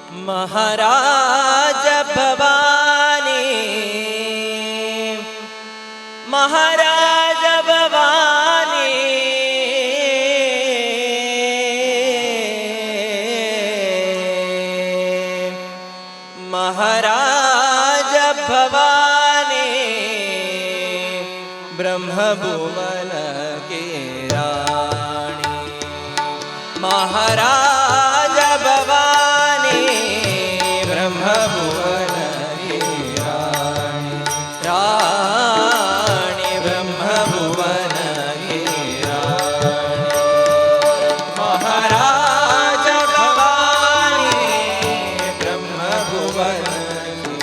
महाराज भवानी, महाराज भवानी, महाराज भवानी, ब्रह्म भुवन की रानी। महाराज भवानी, ब्रह्म भुवन की रानी, रानी ब्रह्म भुवन की रानी। महाराज भवानी, ब्रह्म भुवन की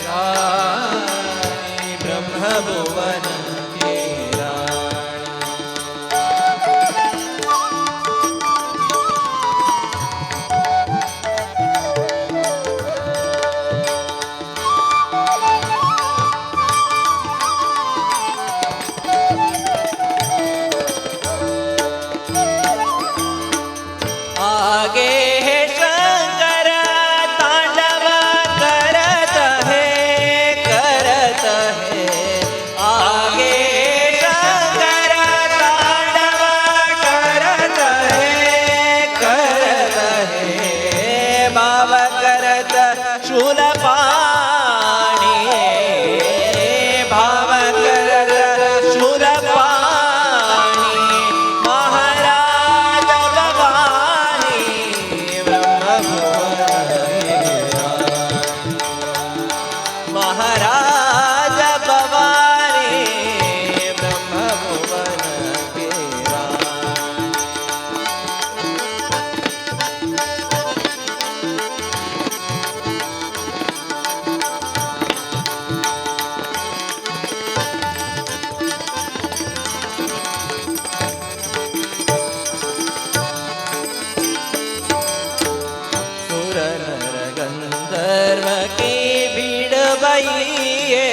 रानी, ब्रह्म भुवन की रानी। आगे है शंकर तांडव करत है, आगे शंकर तांडव करत है, भाव करत शूलपाणी, भाव करत शूलपाणी। महाराज भवानी, ब्रह्म भुवन की रानी। महाराज भवानी, ब्रह्म भुवन की रानी। सुर नर गंधर्व की भीड़ भई है,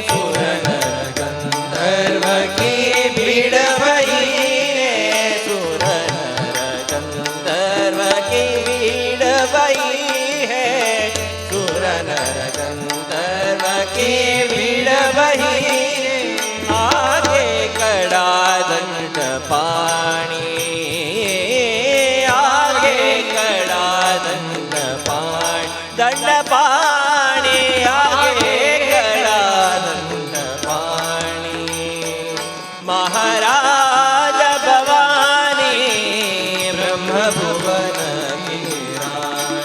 सुर नर गंधर्व की भीड़ भई है, सुर नर गंधर्व की भीड़ भई है, सुर नर गंधर्व की भीड़ भई है। आगे कड़ा दंड पाणी, आगे कड़ा दंड पाणी, दंड पाणी, आगे कड़ा दंड पाणी। महाराज भवानी, ब्रह्म भुवन की रानी।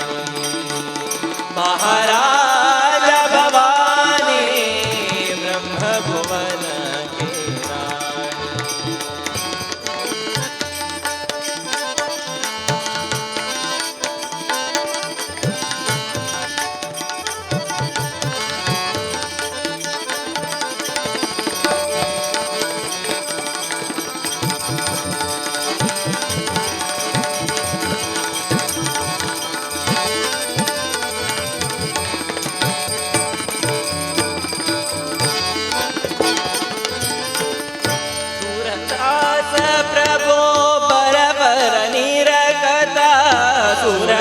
महाराज भवानी, ब्रह्म भुवन की रानी। सूरदास प्रभो बरबर निरगता, सूर